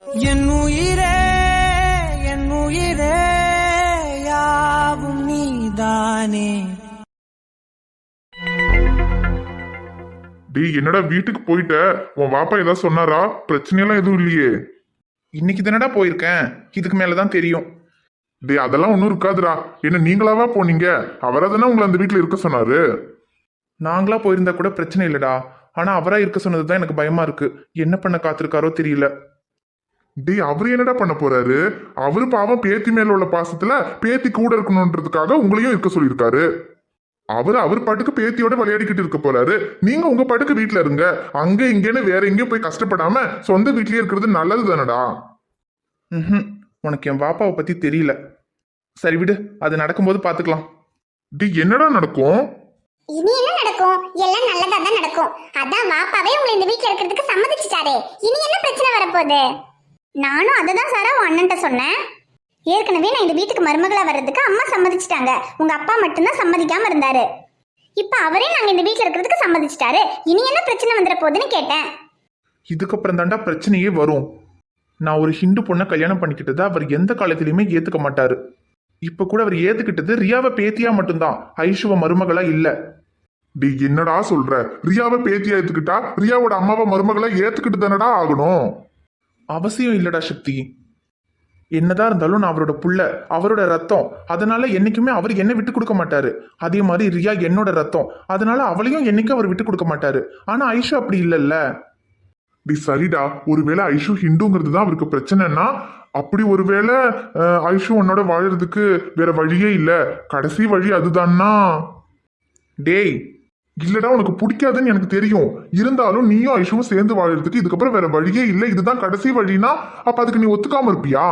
என் உயிரே என் உயிரே யாவும் நீதானே. டேய் என்னடா வீட்டுக்கு போயிட்ட? உன் வாப்பா ஏதாவது சொன்னாரா? பிரச்சனையெல்லாம் எதுவும் இல்லையே? இன்னைக்கு தானடா போயிருக்கேன், இதுக்கு மேலதான் தெரியும். டேய் அதெல்லாம் ஒன்றும் இருக்காதுடா. என்ன நீங்களாவா போனீங்க? அவரா தானே உங்களை அந்த வீட்டில் இருக்க சொன்னாரு. நாங்களா போயிருந்தா கூட பிரச்சனை இல்லடா, ஆனா அவரா இருக்க சொன்னதுதான் எனக்கு பயமா இருக்கு. என்ன பண்ண காத்திருக்காரோ தெரியல. டேய் அவரு என்னடா பண்ண போறாரு? அவரு பாவம் பேத்தி மேல உள்ள பாசத்துல பேத்தி கூட இருக்கணும்ன்றதுக்காக உங்களையும் இருக்க சொல்லியிருக்காரு. அவர் பாட்டுக்கு பேத்தியோட விளையாடிக்கிட்டு இருக்க போறாரு. நீங்க உங்க பாட்டுக்கு வீட்டுல இருங்க. அங்க இங்கன்னு வேற எங்கேயும் போய் கஷ்டப்படாம சொந்த வீட்லயே இருக்கிறது நல்லது தானடா. உனக்கு என் பாப்பாவை பத்தி தெரியல. சரி விடு, அது நடக்கும்போது பாத்துக்கலாம். டேய் என்னடா நடக்கும்? இனி என்ன நடக்கும்? எல்லாம் நல்லதா தான் நடக்கும். அதான் வாப்பாவே உங்களை இந்த வீட்ல இருக்கிறதுக்கு சம்மதிச்சிட்டாரே. இனி என்ன பிரச்சனை வரப்போகுது? நானும் அததான் சாரா உன் அண்ணன்ட்ட சொன்னேன். ஏற்கனவே நான் இந்த வீட்டுக்கு மருமகளா வர்றதுக்கு அம்மா சம்மதிச்சிட்டாங்க. உங்க அப்பா மட்டும்தான் சம்மதிக்காம இருந்தாரு. இப்ப அவரே நாங்க இந்த வீட்ல இருக்கிறதுக்கு சம்மதிச்சிட்டாரு. இனி என்ன பிரச்சனை வந்துட போகுதுன்னு கேட்டேன். இதுக்கப்புறம் தாண்டா பிரச்சனையே வரும். நான் ஒரு ஹிந்து பொண்ணை கல்யாணம் பண்ணிக்கிட்டது அவர் எந்த காலத்திலயுமே ஏத்துக்க மாட்டாரு. இப்ப கூட அவர் ஏத்துக்கிட்டது ரியாவை பேத்தியா மட்டும்தான், ஐஷுவ மருமகளா இல்ல. டேய் என்னடா சொல்ற? ரியாவை பேத்தியா ஏத்துக்கிட்டா ரியாவோட அம்மாவை மருமகளை ஏத்துக்கிட்டு தானடா ஆகணும். அவசியம் இல்லடா சக்தி. என்னதான் இருந்தாலும் நான் அவரோட புள்ள, அவரோட ரத்தம். அதனால என்னைக்குமே அவர் என்ன விட்டு கொடுக்க மாட்டாரு. அதே மாதிரி ரியா என்னோட ரத்தம், அதனால அவளையும் என்னைக்கும் அவர் விட்டு கொடுக்க மாட்டாரு. ஆனா ஐஷு அப்படி இல்லைல்ல. டி சரிடா, ஒருவேளை ஐஷு ஹிந்துங்கிறது தான் அவருக்கு பிரச்சனைனா, அப்படி ஒருவேளை ஐஷு உன்னோட வாழறதுக்கு வேற வழியே இல்ல, கடைசி வழி அதுதான்னா? டேய் இல்லடா உனக்கு பிடிக்காதுன்னு எனக்கு தெரியும். இருந்தாலும் நீயும் ஐஷுவும் சேர்ந்து வாழறதுக்கு இதுக்கப்புறம் வேற வழியே இல்லை, இதுதான் கடைசி வழினா அப்ப அதுக்கு நீ ஒத்துக்காம இருப்பியா?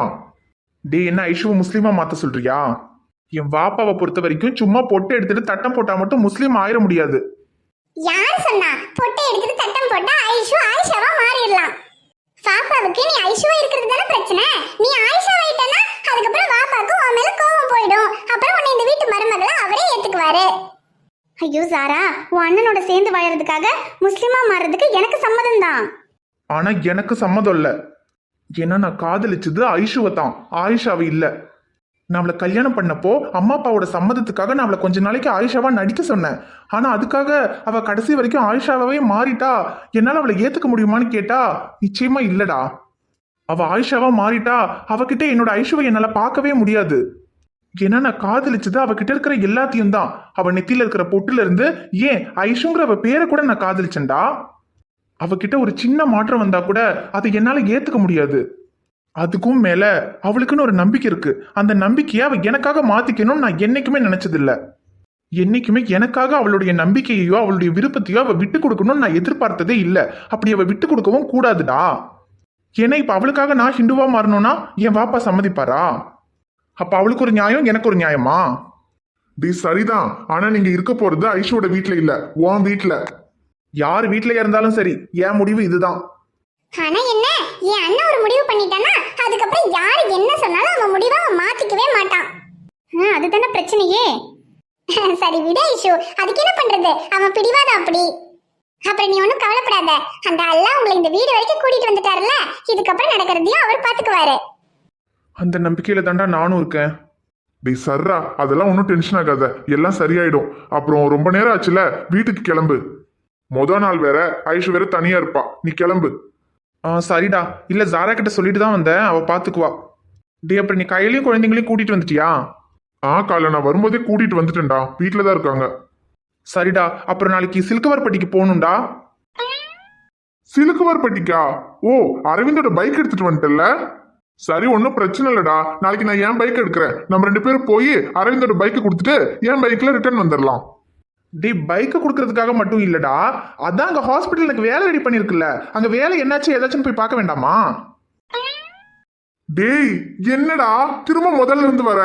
டேய் என்ன ஐஷுவை முஸ்லீமா மாத்த சொல்றியா? என் வாப்பாவை பொறுத்த வரைக்கும் சும்மா பொட்டு எடுத்துட்டு தட்டம் போட்டா மட்டும் முஸ்லீம் ஆயிட முடியாது. யார் சொன்னா? பொட்டை எடுத்துட்டு தட்டம் போட்டா ஐஷு ஆயிஷாவா மாறிடலாம். பாப்பாவுக்கு நீ ஐஷுவா இருக்கிறது தானே பிரச்சனை. நீ ஆயிஷா ஆயிட்டனா அதுக்கப்புறம் பாப்பாவுக்கு உன் மேல கோவம் போயிடும். அப்புறம் உன்னை இந்த வீட்டு மருமகளை அவரே ஏத்துக்குவாரு. ஐயோ சாரா, உன் அண்ணனோட சேர்ந்து வாழறதுக்காக முஸ்லிமா மாறதுக்கு எனக்கு சம்மதம் தான். ஆனா எனக்கு சம்மதம் இல்ல. ஏன்னா நான் காதலிச்சது ஐஷுவை தான், ஆயிஷாவை இல்ல. நான் அவளை கல்யாணம் பண்ணப்போ அம்மா அப்பாவோட சம்மதத்துக்காக நான் அவளை கொஞ்ச நாளைக்கு ஆயிஷாவா நடிக்க சொன்னேன். ஆனா அதுக்காக அவ கடைசி வரைக்கும் ஆயிஷாவே மாறிட்டா என்னால அவளை ஏத்துக்க முடியுமான்னு கேட்டா நிச்சயமா இல்லடா. அவ ஆயிஷாவா மாறிட்டா அவகிட்ட என்னோட ஐஷுவை என்னால பார்க்கவே முடியாது. ஏன்னா நான் காதலிச்சது அவகிட்ட இருக்கிற எல்லாத்தையும் தான். அவ நெத்தியில இருக்கிற பொட்டுல இருந்து ஏன் ஐஷுங்கிற அவ பேரை கூட நான் காதலிச்சேன்டா. அவகிட்ட ஒரு சின்ன மாற்றம் வந்தா கூட அதை என்னால ஏத்துக்க முடியாது. அதுக்கும் மேல அவளுக்குன்னு ஒரு நம்பிக்கை இருக்கு. அந்த நம்பிக்கையை அவ எனக்காக மாத்திக்கணும்னு நான் என்னைக்குமே நினைச்சதில்ல. என்னைக்குமே எனக்காக அவளுடைய நம்பிக்கையோ அவளுடைய விருப்பத்தையோ அவ விட்டு கொடுக்கணும்னு நான் எதிர்பார்த்ததே இல்லை. அப்படி அவ விட்டு கொடுக்கவும் கூடாதுடா. ஏன்னா இப்ப அவளுக்காக நான் ஹிந்துவா மாறணும்னா என் வாப்பா சம்மதிப்பாரா? அப்ப அவளுக்கு ஒரு நியாயம், எனக்கு ஒரு நியாயமா? டி சரிதான், ஆனா நீங்க இருக்க போறது ஐஷுவோட வீட்டுல இல்ல, உன் வீட்டுல. யார் வீட்டுல இருந்தாலும் சரி, என் முடிவு இதுதான். ஆனா என்ன, என் அண்ணன் ஒரு முடிவு பண்ணிட்டானா அதுக்கப்புறம் யாரு என்ன சொன்னாலும் அவன் முடிவை அவன் மாத்திக்கவே மாட்டான். அதுதானே பிரச்சனையே. சரி விட ஐஷு, அதுக்கு என்ன பண்றது? அவன் பிடிவாத அப்படி. அப்புறம் நீ ஒன்னும் கவலைப்படாத. அந்த அல்லாஹ் உங்களை இந்த வீடு வரைக்கும் கூட்டிட்டு வந்துட்டாருல, இதுக்கப்புறம் நடக்கிறதையும் அவர் பாத்துக்குவாரு. அந்த நம்பிக்கையில தாண்டா நானும் இருக்கேன். டி சர்ரா, அதெல்லாம் ஒன்றும் டென்ஷன் ஆகாத, எல்லாம் சரியாயிடும். அப்புறம் ரொம்ப நேரம் ஆச்சுல, வீட்டுக்கு கிளம்பு. மொதல் நாள் வேற ஐஷு வேற தனியா இருப்பா, நீ கிளம்பு. சரிடா. இல்ல ஜாரா கிட்ட சொல்லிட்டு தான் வந்தேன், அவ பாத்துக்குவா. டே அப்புறம் நீ கையிலையும் குழந்தைங்களையும் கூட்டிட்டு வந்துட்டியா? காலைல நான் வரும்போதே கூட்டிட்டு வந்துட்டேன்டா, வீட்டுல தான் இருக்காங்க. சரிடா. அப்புறம் நாளைக்கு சில்கவர்பட்டிக்கு போகணும்டா. சிலுக்குவார்பட்டிக்கா? ஓ, அரவிந்தோட பைக் எடுத்துட்டு வந்துட்டல. சரி ஒன்றும் பிரச்சனை இல்லடா, நாளைக்கு நான் என் பைக் எடுக்கிறேன். நம்ம 2 பேரும் போய் அரவிந்தோட பைக்கை கொடுத்துட்டு என் பைக்ல ரிட்டர்ன் வந்துடலாம். டே பைக்கை கொடுக்கறதுக்காக மட்டும் இல்லடா, அதான் அங்க ஹாஸ்பிட்டல் எனக்கு வேலை ரெடி பண்ணிருக்குல்ல, அங்க வேலை என்னாச்சு ஏதாச்சும் போய் பார்க்க வேண்டாமா? டேய் என்னடா திரும்ப முதல்ல இருந்து வர?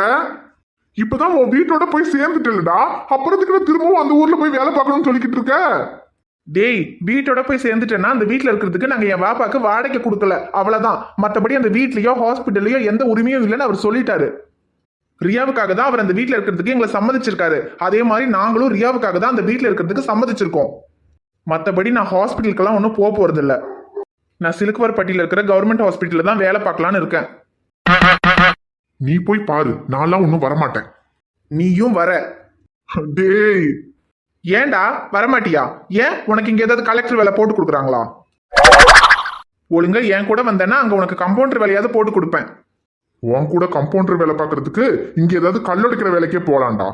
இப்பதான் உன் வீட்டோட போய் சேர்ந்துட்டலடா, அப்புறத்துக்கு திரும்பவும் அந்த ஊர்ல போய் வேலை பார்க்கணும்னு சொல்லிக்கிட்டு இருக்க. டேய் வீட்டோட போய் சேர்ந்துட்டேன்னா அந்த வீட்டுல இருக்கிறதுக்கு நாங்க என் வாப்பாக்கு வாடகை கொடுக்கல, அவ்வளவுதான். மற்றபடி அந்த வீட்லயோ ஹாஸ்பிட்டல்லையோ எந்த உரிமையும் இல்லைன்னு அவர் சொல்லிட்டாரு. ரியாவுக்காக தான் அவர் அந்த வீட்டுல இருக்கிறதுக்கு எங்களை சம்மதிச்சிருக்காரு. அதே மாதிரி நாங்களும் ரியாவுக்காக தான் அந்த வீட்டுல இருக்கிறதுக்கு சம்மதிச்சிருக்கோம். மற்றபடி நான் ஹாஸ்பிட்டலுக்கெல்லாம் ஒன்றும் போக போறது இல்லை. நான் சிலுக்குவார்பட்டியில இருக்கிற கவர்மெண்ட் ஹாஸ்பிட்டல்ல தான் வேலை பார்க்கலான்னு இருக்கேன். நீ போய் பாரு, நான்லாம் ஒன்றும் வரமாட்டேன். நீயும் வர. டேய், ஏன்டா வரமாட்டியா? ஏன் உனக்கு இங்க ஏதாவது கலெக்டர் வேலை போட்டு கொடுக்குறாங்களா? ஒழுங்கா என் கூட வந்தேன்னா அங்க உனக்கு கம்பவுண்டர் வேலையாவது போட்டு கொடுப்பேன். உன் கூட கம்பவுண்டர் வேலை பார்க்கறதுக்கு இங்க ஏதாவது கல்லொடைக்கிற வேலைக்கே போலாம்டா.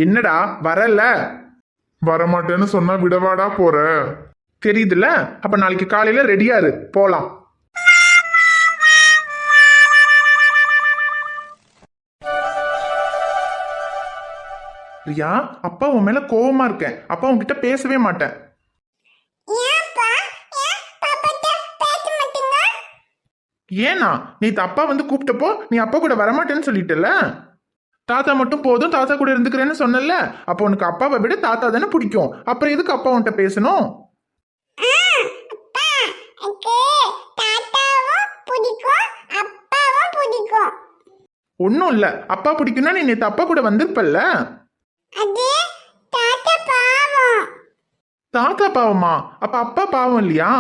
என்னடா வரல? வரமாட்டேன்னு சொன்னா விடவாடா போற? தெரியுதுல்ல, அப்ப நாளைக்கு காலையில ரெடியா இரு, போலாம். ரியா, அப்பா உன் மேல கோவமா இருக்கேன். அப்பா உன்கிட்ட பேசவே மாட்டேன். ஏனா நேத்து அப்பா வந்து கூப்பிட்டப்போ நீ அப்பா கூட வரமாட்டேன்னு சொல்லிட்டல. தாத்தா மட்டும் போதும், தாத்தா கூட இருந்துக்கிறேன்னு சொன்னல. அப்போ உனக்கு அப்பாவை விட தாத்தா தானே பிடிக்கும். அப்புறம் எதுக்கு அப்பா உன்கிட்ட பேசணும்? ஒன்னும் இல்ல, அப்பா பிடிக்கும்னா நீ நேத்து அப்பா கூட வந்திருப்பல்ல. தாத்தா பாவமா? அப்ப அப்பா பாவம் இல்லையா?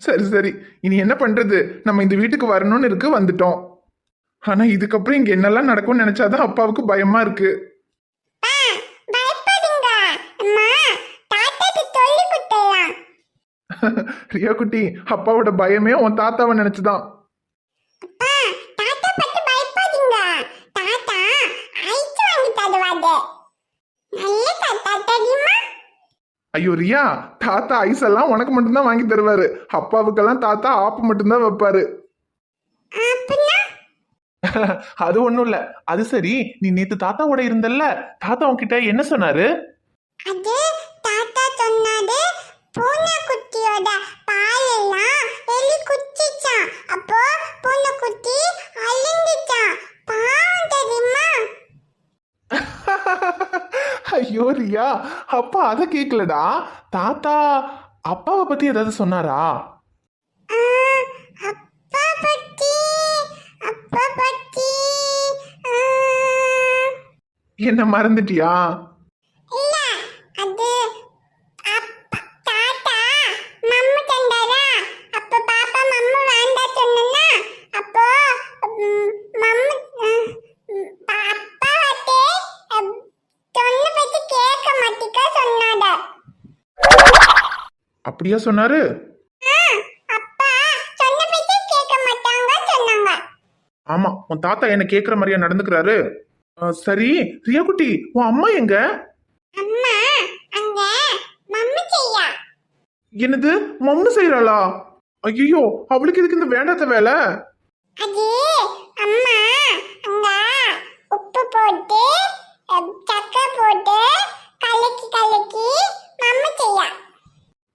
சரி சரி, இனி என்ன பண்றது? நம்ம இந்த வீட்டுக்கு வரணும்னு இருக்கு, வந்துட்டோம். ஆனா இதுக்கப்புறம் இங்க என்னெல்லாம் நடக்கும்னு நினைச்சாதான் அப்பாவுக்கு பயமா இருக்கு. ரியா குட்டி, அப்பாவோட பயமே உன் தாத்தாவை நினைச்சுதான். ஐயோ ரியா, தாத்தா ஐஸ் எல்லாம் உனக்கு மட்டும்தான் வாங்கி தருவாரு. அப்பாவுக்கெல்லாம் தாத்தா ஆப்பு மட்டும்தான் வைப்பாரு. அது ஒண்ணும் இல்ல. அது சரி, நீ நேத்து தாத்தாவோட இருந்தல்ல, தாத்தா உன்கிட்ட என்ன சொன்னாரு? அது தாத்தா சொன்னாரு, பூனைக்குட்டியோட பாலெல்லாம் எலி குச்சிச்சான். அப்போ பூனைக்குட்டி அழுந்துச்சான். பாவம் தெரியுமா? ஐயோ ரியா, அப்பா அதை கேட்கலடா. தாத்தா அப்பாவை பத்தி ஏதாவது சொன்னாரா? அப்பா பத்தி என்ன மறந்துட்டியா? இல்ல, அது தாத்தா மம்மு தந்தாரா. அப்ப பாப்பா மம்மு வேண்டா சொன்னா, அப்போ மம்மு அப்பா வட்டே சொன்ன பத்தி கேட்க மாட்டிக்க சொன்னாட. அப்படியா சொன்னாரு? அப்பா சொன்ன பத்தி கேட்க மாட்டாங்க சொன்னாங்க. ஆமா, உன் தாத்தா என்ன கேக்குற மாதிரியா நடந்துக்கிறாரு. சரி ரியா குட்டி, உன் அம்மா எங்க? அம்மா அங்க மம்மு செய்யா. என்னது, மம்மு செய்யறாளா? ஐயோ, அவளுக்கு எதுக்கு இந்த வேண்டாத வேலை? அது அம்மா அங்க உப்பு போட்டு சக்கரை போட்டு கலக்கி மம்மு செய்யா.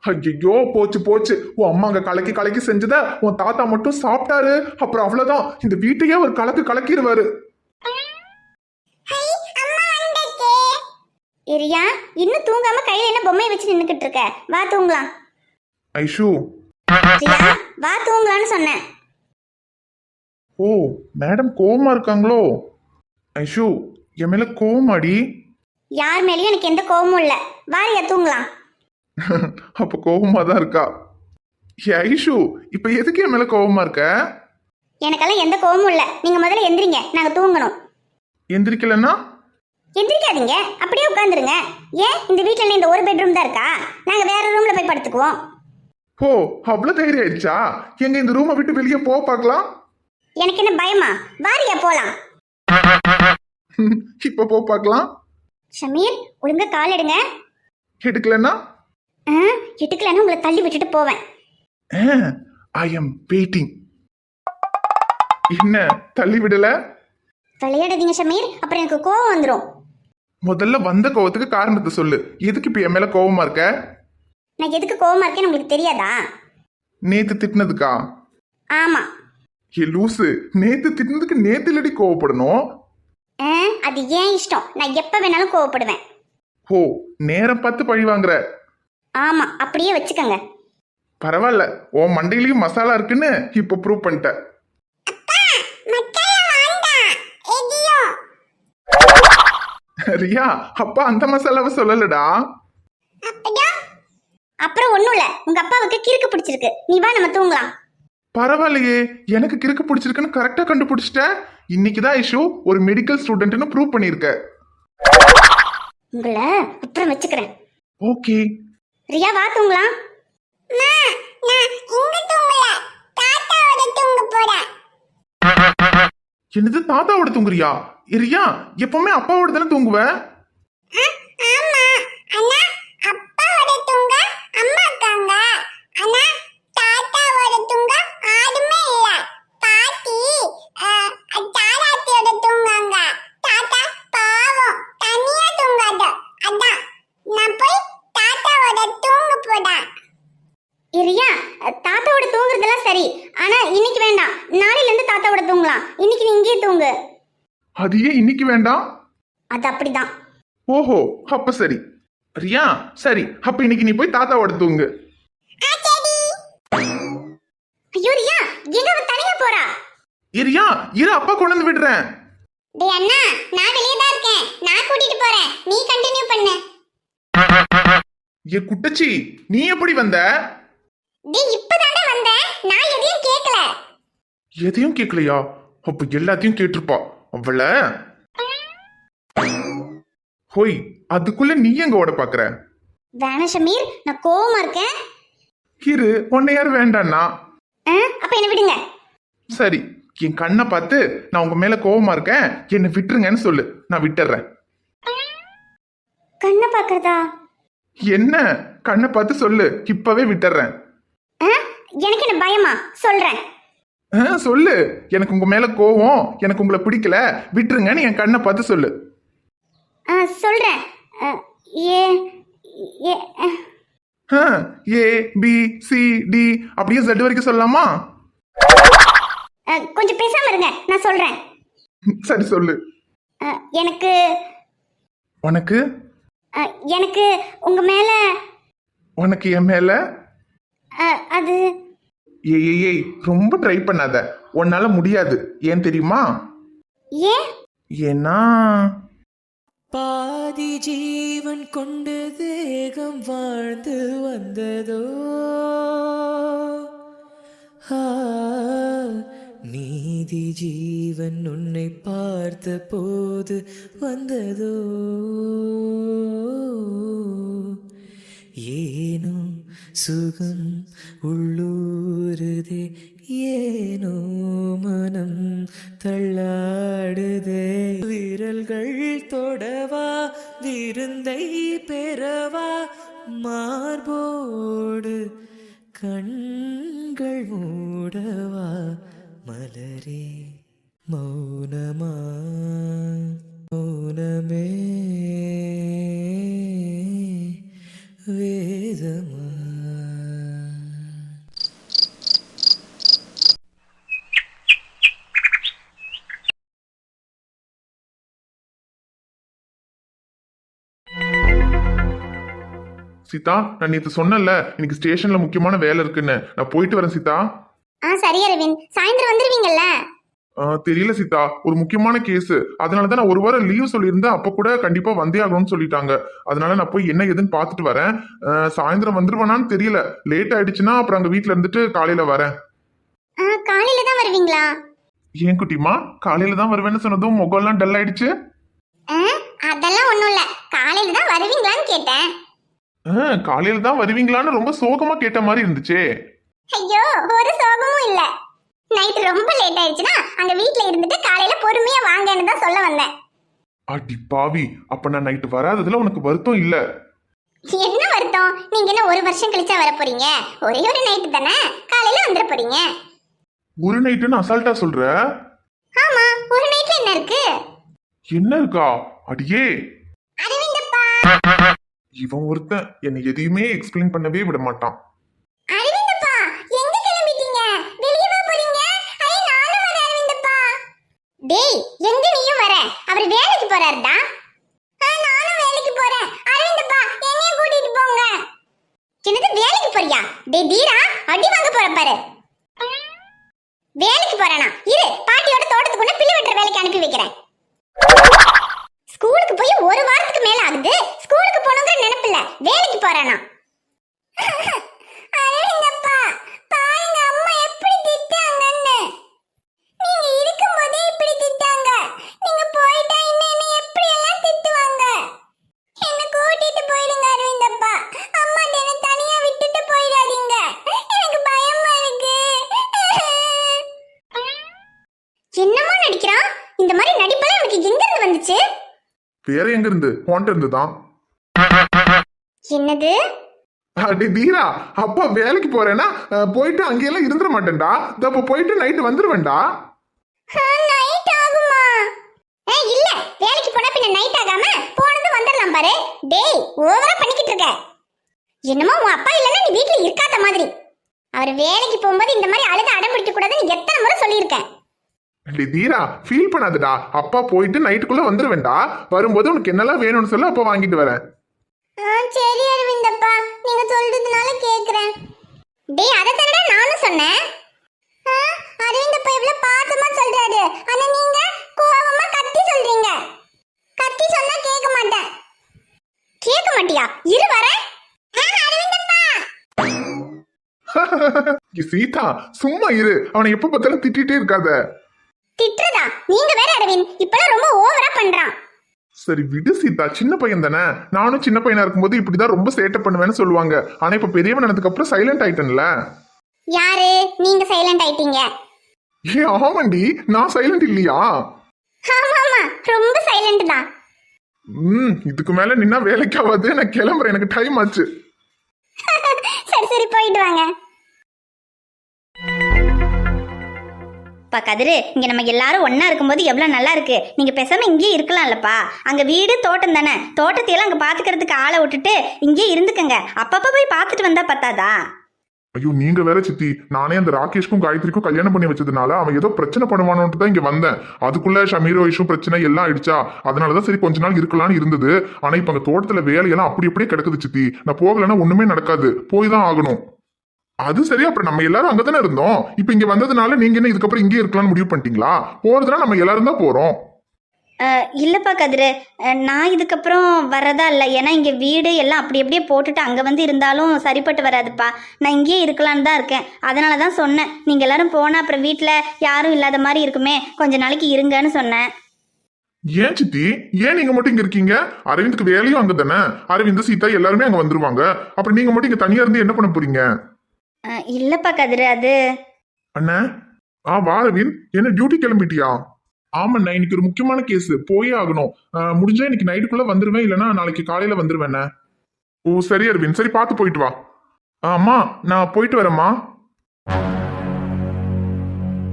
ஐயோ, போச்சு போச்சு. உன் அம்மா அங்க கலக்கி கலக்கி செஞ்சத உன் தாத்தா மட்டும் சாப்பிட்டாரு. அப்புறம் அவ்வளவுதான், இந்த வீட்டையே ஒரு கலக்கிடுவாரு. இரியா, இன்னும் தூங்காம கையில என்ன பொம்மையை வச்சு நின்னுக்கிட்டு இருக்க? வா தூங்கலாம். ஐஷு, ரியா, வா தூங்கலான்னு சொன்னேன். ஓ மேடம் கோவமா இருக்காங்களோ? ஐஷு, என் மேல கோவமாடி? யார் மேலயும் எனக்கு எந்த கோவமும் இல்ல. வாரியா தூங்கலாம். அப்ப கோவமா தான் இருக்கா. ஐஷு, இப்ப எதுக்கு என் மேல கோவமா இருக்க? எனக்கெல்லாம் எந்த கோவமும் இல்ல. நீங்க முதல்ல எந்திரிங்க, நாங்க தூங்கணும். எந்திரிக்கலன்னா? எந்திரிக்காதீங்க, அப்படியே உட்காந்துருங்க. ஏன் இந்த வீட்டுல இந்த ஒரு பெட்ரூம் தான் இருக்கா? நாங்க வேற ரூம்ல போய் படுத்துக்குவோம். ஓ, அவ்வளவு தைரியம் ஆயிடுச்சா? எங்க இந்த ரூமை விட்டு வெளியே போக பார்க்கலாம். எனக்கு என்ன பயமா? வாரியா போலாம். இப்ப போ பார்க்கலாம். ஷமீர், ஒழுங்கா கால் எடுங்க. எடுக்கலன்னா? எடுக்கலன்னா உங்களை தள்ளி விட்டுட்டு போவேன். I am waiting. என்ன தள்ளி விடல? விளையாடாதீங்க ஷமீர், அப்புறம் எனக்கு கோவம் வந்துடும். முதல்ல வந்த கோவத்துக்கு காரணத்தை சொல்லு. எதுக்கு இப்ப என் மேல கோவமா இருக்க? நான் எதுக்கு கோவமா இருக்கேன்னு உங்களுக்கு தெரியாதா? நேத்து திட்டினதுக்கா? ஆமா. ஏ லூசு, நேத்து திட்டினதுக்கு நேத்து இல்லடி கோவப்படணும். அது ஏன் இஷ்டம், நான் எப்ப வேணாலும் கோவப்படுவேன். ஓ, நேரம் பார்த்து பழி வாங்குற? ஆமா, அப்படியே வச்சுக்கோங்க. பரவாயில்ல, உன் மண்டையிலயும் மசாலா இருக்குன்னு இப்ப ப்ரூவ் பண்ணிட்ட. ரியா, அப்பா அந்த மசாலாவை சொல்லலடா. அப்புறம் ஒண்ணும் இல்ல, உங்க அப்பாவுக்கு கிறுக்கு பிடிச்சிருக்கு, நீ வா நம்ம தூங்கலாம். பரவாயில்லையே, எனக்கு கிறுக்கு பிடிச்சிருக்குன்னு கரெக்டா கண்டுபிடிச்சிட்ட. இன்னைக்குதான் ஐஷு ஒரு மெடிக்கல் ஸ்டூடெண்ட்னு ப்ரூவ் பண்ணிருக்க. உங்களை அப்புறம் வச்சுக்கிறேன். ஓகே ரியா வா தூங்கலாம். என்னது தாத்தாவோட தூங்குறியா? ரியா எப்பவுமே அப்பாவோட தானே தூங்குவ? ரியா, தாத்தாவோட தூங்குறதெல்லாம் சரி, ஆனா இன்னைக்கு வேண்டாம், நாளையில இருந்து தாத்தாவோட தூங்கலாம். இன்னைக்கு நீ இங்கேயே தூங்கு. அது ஏன் இன்னைக்கு வேண்டாம்? அது அப்படிதான். ஓஹோ, அப்ப சரி. ரியா சரி, அப்ப இன்னைக்கு நீ போய் தாத்தாவோட தூங்கு. ஐயோ ரியா, எங்க அவ தனியா போறா? ரியா இரு, அப்பா கொண்டு வந்து விடுறேன். டேய் அண்ணா, நான் வெளியே தான் இருக்கேன், நான் கூட்டிட்டு போறேன், நீ கண்டினியூ பண்ணு. ஏ குட்டச்சி, நீ எப்படி வந்த? டேய் இப்பதானே வந்தேன், நான் எதையும் கேட்கல. எதையும் கேட்கலையா? அப்ப எல்லாத்தையும் கேட்டிருப்பா அவள. ஹோய், அதுக்குள்ள நீ எங்க ஓட பாக்குற? வேணா ஷமீர், நான் கோவமா இருக்கேன். இரு, உன்னை யார் வேண்டான்னா? அப்ப என்ன விடுங்க. சரி, என் கண்ணை பார்த்து நான் உங்க மேல கோவமா இருக்கேன், என்னை விட்டுருங்கன்னு சொல்லு, நான் விட்டுறேன். கண்ணை பாக்குறதா? என்ன கண்ணை பார்த்து சொல்லு, இப்பவே விட்டுறேன். எனக்கு என்ன பயமா? சொல்றேன். சொல்லு, எனக்கு உங்க மேல கோவம், எனக்கு உங்களை பிடிக்கல, விட்டுருங்கன்னு என் கண்ணை பார்த்து சொல்லு. சொல்றேன். ஏ ஏ பி சி டி அப்படியே Z வரைக்கும் சொல்லலாமா? கொஞ்சம் பேசாம இருங்க, நான் சொல்றேன். சரி சொல்லு. எனக்கு உனக்கு எனக்கு உங்க மேல. உனக்கு என் மேல? அது ஏய் ரொம்ப ட்ரை பண்ணாத, உன்னால முடியாது. ஏன் தெரியுமா? ஏன்னா பாதி ஜீவன் கொண்டு தேகம் வாழ்ந்து வந்ததோ, நீதி ஜீவன் உன்னை பார்த்த போது வந்ததோ, ஏனோ சுகம் உள்ளூருதே, ஏனோ மனம் தள்ளாடுதே, விரல்கள் தொடவா விருந்தை பெறவா, மார்போடு கண்கள் மூடவா, மலரே மௌனமா மௌனமே வேதமா. சீதா, நான் நேற்று சொன்னல இன்னைக்கு ஸ்டேஷன்ல முக்கியமான வேலை இருக்குன்னு, நான் போயிட்டு வரேன் சீதா. சரி அரவிந்த், சாயந்தரம் வந்துருவீங்கல்ல? தெரியல சீதா, ஒரு முக்கியமான கேஸ், அதனாலதான் நான் ஒரு வாரம் லீவ் சொல்லியிருந்தேன். அப்ப கூட கண்டிப்பா வந்தே ஆகணும்னு சொல்லிட்டாங்க. அதனால நான் போய் என்ன ஏதுன்னு பாத்துட்டு வரேன். சாயந்தரம் வந்துருவானான்னு தெரியல, லேட் ஆயிடுச்சுன்னா அப்புறம் அங்க வீட்டுல இருந்துட்டு காலையில வரேன். காலையில தான் வருவீங்களா? ஏன் குட்டிமா, காலையில தான் வருவேன்னு சொன்னதும் முகம்லாம் டல் ஆயிடுச்சு. அதெல்லாம் ஒண்ணும் இல்ல, காலையில தான் வருவீங்களான்னு கேட்டேன். காலையில தான் வருவீங்களான்னு ரொம்ப சோகமா கேட்ட மாதிரி இருந்துச்சே. ஐயோ, ஒரு சோகமும் இல்ல. நைட் ரொம்ப லேட் ஆயிடுச்சுன்னா அங்க வீட்ல இருந்துட்டு காலையில பொறுமையா வாங்கன்னு தான் சொல்ல வந்தேன். அடி பாவி, அப்ப நான் நைட்டு வராததுல உனக்கு வருத்தம் இல்ல? என்ன வருத்தம்? நீங்க என்ன ஒரு வருஷம் கழிச்சா வர போறீங்க? ஒரே ஒரு நைட் தானே, காலையில வந்துட போறீங்க. ஒரு நைட்டுன்னு அசால்ட்டா சொல்ற? ஆமா, ஒரு நைட்ல என்ன இருக்கு? என்ன இருக்கா? அடியே அரவிந்தப்பா, இவன் ஒருத்தன் என்னை எதையுமே எக்ஸ்பிளைன் பண்ணவே விட மாட்டான். அரவிந்தப்பா, எங்க கிளம்பிட்டீங்க? வெளிய வா போறீங்க? ஐ, நானும் வரேன் அரவிந்தப்பா. டேய், எங்க நீயும் வர? அவர் வேலைக்கு போறாருடா. நானும் வேலைக்கு போறேன். அரவிந்தப்பா, என்னையும் கூட்டிட்டு போங்க. என்னது வேலைக்கு போறியா? டேய் தீரா, அடி வாங்க போற பாரு. வேலைக்கு போறானா? இரு, பாட்டியோட தோட்டத்துக்குள்ள பிள்ளை வெட்டுற வேலைக்கு அனுப்பி வைக்கிறேன். ஸ்கூலுக்கு போய் ஒரு வாரத்துக்கு மேல ஆகுது, ஸ்கூலுக்கு போகணுங்கிற நினைப்பில்ல. இல்ல, வேலைக்கு போறானா. அரவிந்தப்பா, பாருங்க அம்மா எப்படி திட்டாங்கன்னு. நீங்க இருக்கும்போதே இப்படி திட்டாங்க. நீங்க போயிட்டா இன்னும் என்ன எப்படி எல்லாம் திட்டுவாங்க. என்ன கூட்டிட்டு போயிடுங்க அரவிந்தப்பா. அம்மா என்ன தனியா விட்டுட்டு போயிடாதீங்க. எனக்கு பயமா இருக்கு. என்னமா நடிக்கிறான்? இந்த மாதிரி நடிப்பெல்லாம் உனக்கு எங்க இருந்து வந்துச்சு? வேற எங்க இருந்து? போன்ட்டு இருந்துதான். என்னது? அடி தீரா, அப்பா வேலைக்கு போறேன்னா போயிட்டு அங்கெல்லாம் இருந்துட மாட்டேன்டா. அப்ப போயிட்டு நைட்டு வந்துருவேன்டா. நைட் ஆகுமா? இல்ல, வேலைக்கு போனா பின்ன நைட் ஆகாம போனது வந்துடலாம் பாரு. டேய், ஓவரா பண்ணிக்கிட்டு இருக்க. என்னமோ உன் அப்பா இல்லைன்னா நீ வீட்டுல இருக்காத மாதிரி. அவர் வேலைக்கு போகும்போது இந்த மாதிரி அழுத அடம் பிடிக்க கூடாதுன்னு எத்தனை முறை சொல்லியிருக்கேன். அடி தீரா, ஃபீல் பண்ணாதடா. அப்பா போயிட்டு நைட்டுக்குள்ள வந்துருவேன்டா. வரும்போது உனக்கு என்னெல்லாம் வேணும்னு சொல்ல அப்பா வாங்கிட்டு வரேன். சரி அரவிந்தப்பா, நீங்க சொல்றதுனால கேக்குறேன். டேய், அத தடவை நானும் சொன்னேன். அரவிந்தப்பா இவ்வளவு பாசமா சொல்றாரு, ஆனா நீங்க கோவமா கத்தி சொல்றீங்க. கத்தி சொன்னா கேட்க மாட்டேன். கேட்க மாட்டியா? இரு வரேன். அரவிந்தப்பா, சீதா சும்மா இரு. அவனை எப்ப பார்த்தாலும் திட்டிட்டே இருக்காத. திட்டுறதா? நீங்க வேற அரவிந்த், இப்பெல்லாம் ரொம்ப ஓவரா பண்றான். சரி விடு சீதா, சின்ன பையன் தானே. நானும் சின்ன பையனா இருக்கும்போது இப்படிதான் ரொம்ப சேட்டை பண்ணுவேன்னு சொல்லுவாங்க. ஆனா இப்ப பெரியவன் ஆனதுக்கு அப்புறம் சைலண்ட் ஆயிட்டேன்ல. யாரு நீங்க சைலண்ட் ஆயிட்டீங்க? ஏ ஆமாண்டி, நான் சைலண்ட் இல்லையா? ஆமா, ரொம்ப சைலண்ட் தான். இதுக்கு மேல நின்னா வேலைக்கு ஆகாது. நான் கிளம்புறேன், எனக்கு டைம் ஆச்சு. சரி போயிட்டு வாங்க. கதிரு, இங்க நம்ம எல்லாரும் ஒன்னா இருக்கும்போது எவ்வளவு நல்லா இருக்கு. நீங்க பேசாம இங்கேயே இருக்கலாம்லப்பா. அங்க வீடு தோட்டம் தானே, தோட்டத்தையெல்லாம் அங்க பாத்துக்கிறதுக்கு ஆளை விட்டுட்டு இங்கே இருந்துக்கங்க. அப்பப்ப போய் பாத்துட்டு வந்தா பத்தாதா? ஐயோ நீங்க வேற சித்தி, நானே அந்த ராகேஷ்க்கும் காயத்ரிக்கும் கல்யாணம் பண்ணி வச்சதுனால அவன் ஏதோ பிரச்சனை பண்ணுவானோன்ட்டு தான் இங்க வந்தேன். அதுக்குள்ள ஷமீரோ இஷ்யூ பிரச்சனை எல்லாம் ஆயிடுச்சா. அதனாலதான் சரி கொஞ்ச நாள் இருக்கலாம்னு இருந்தது. ஆனா இப்ப அங்க தோட்டத்துல வேலையெல்லாம் அப்படி அப்படியே கிடக்குது சித்தி. நான் போகலன்னா ஒண்ணுமே நடக்காது, போய் தான் ஆகணும். அது சரி, அப்புறம் நம்ம எல்லாரும் அங்கதானே இருந்தோம். இப்ப இங்க வந்ததுனால நீங்க என்ன இதுக்கப்புறம் இங்கே இருக்கலாம்னு முடிவு பண்ணிட்டீங்களா? போறதுனா நம்ம எல்லாரும் தான் போறோம். இல்லப்பா கதிரு, நான் இதுக்கப்புறம் வர்றதா இல்லை. ஏன்னா இங்கே வீடு எல்லாம் அப்படி அப்படியே போட்டுட்டு அங்கே வந்து இருந்தாலும் சரிப்பட்டு வராதுப்பா. நான் இங்கேயே இருக்கலான்னு தான் இருக்கேன். அதனால தான் சொன்னேன், நீங்கள் எல்லாரும் போனால் அப்புறம் வீட்டில் யாரும் இல்லாத மாதிரி இருக்குமே, கொஞ்ச நாளைக்கு இருங்கன்னு சொன்னேன். ஏன் சித்தி, ஏன் நீங்க மட்டும் இங்க இருக்கீங்க? அரவிந்துக்கு வேலையும் அங்க தானே. அரவிந்த் சீதா எல்லாருமே அங்க வந்துருவாங்க. அப்புறம் நீங்க மட்டும் இங்க தனியா இருந்து என்ன பண்ண போறீங்க? இல்லப்பா கதிரு, அது அண்ணா. வா அரவிந்த், என்ன டியூட்டி கிளம்பிட்டியா? ஆமாண்ணா, இன்னைக்கு ஒரு முக்கியமான கேஸ், போயே ஆகணும். முடிஞ்சா இன்னைக்கு நைட்டுக்குள்ள வந்துருவேன், இல்லைன்னா நாளைக்கு காலையில வந்துருவேண்ணே. ஓ சரி அரவிந்த், சரி பார்த்து போயிட்டு வா. அம்மா நான் போயிட்டு வரேம்மா.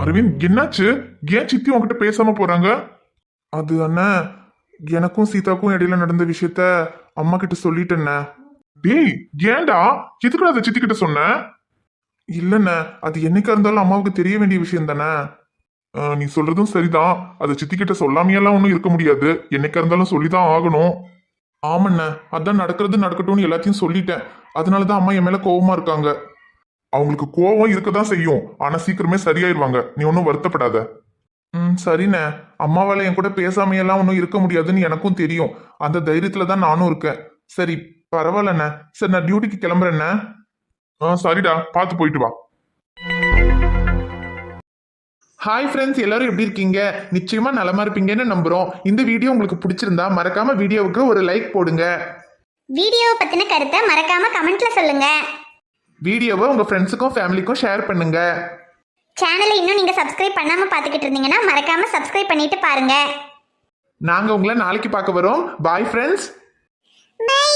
அரவிந்த் என்னாச்சு? ஏன் சித்தி உன்கிட்ட பேசாம போறாங்க? அது அண்ணா, எனக்கும் சீதாக்கும் இடையில நடந்த விஷயத்த அம்மா கிட்ட சொல்லிட்டேண்ணே. டேய் ஏன்டா, எதுக்குடா அதை சித்தி கிட்ட சொன்ன? இல்லண்ணே, அது என்னைக்கா இருந்தாலும் அம்மாவுக்கு தெரிய வேண்டிய விஷயம் தானே. நீ சொல்றதும் சரிதான். அதை சித்தி கிட்ட சொல்லாமையெல்லாம் ஒன்றும் இருக்க முடியாது. என்னைக்கா இருந்தாலும் சொல்லிதான் ஆகணும். ஆமாண்ண, அதான் நடக்கிறது நடக்கட்டும்னு எல்லாத்தையும் சொல்லிட்டேன். அதனாலதான் அம்மா என் மேல கோவமா இருக்காங்க. அவங்களுக்கு கோவம் இருக்கதான் செய்யும், ஆனா சீக்கிரமே சரியாயிருவாங்க. நீ ஒன்றும் வருத்தப்படாத. சரிண்ணே, அம்மாவால என் கூட பேசாமையெல்லாம் ஒன்றும் இருக்க முடியாதுன்னு எனக்கும் தெரியும். அந்த தைரியத்துல தான் நானும் இருக்கேன். சரி பரவாயில்லண்ணே. சரி நான் டியூட்டிக்கு கிளம்புறேண்ணே. சரிடா, பார்த்து போயிட்டு வா. ஹாய் ஃப்ரெண்ட்ஸ், எல்லாரும் எப்படி இருக்கீங்க? நிச்சயமா நலமா இருப்பீங்கன்னு நம்புறோம். இந்த வீடியோ உங்களுக்கு பிடிச்சிருந்தா மறக்காம வீடியோவுக்கு ஒரு லைக் போடுங்க. வீடியோவை பத்தின கருத்தை மறக்காம கமெண்ட்ல சொல்லுங்க. வீடியோவை உங்க ஃப்ரெண்ட்ஸுக்கும் ஃபேமிலிக்கும் ஷேர் பண்ணுங்க. சேனலை இன்னும் நீங்க சப்ஸ்கிரைப் பண்ணாம பாத்துக்கிட்டு இருந்தீங்கன்னா மறக்காம சப்ஸ்கிரைப் பண்ணிட்டு பாருங்க. நாங்க உங்களை நாளைக்கு பார்க்க வரோம். Bye friends. பை.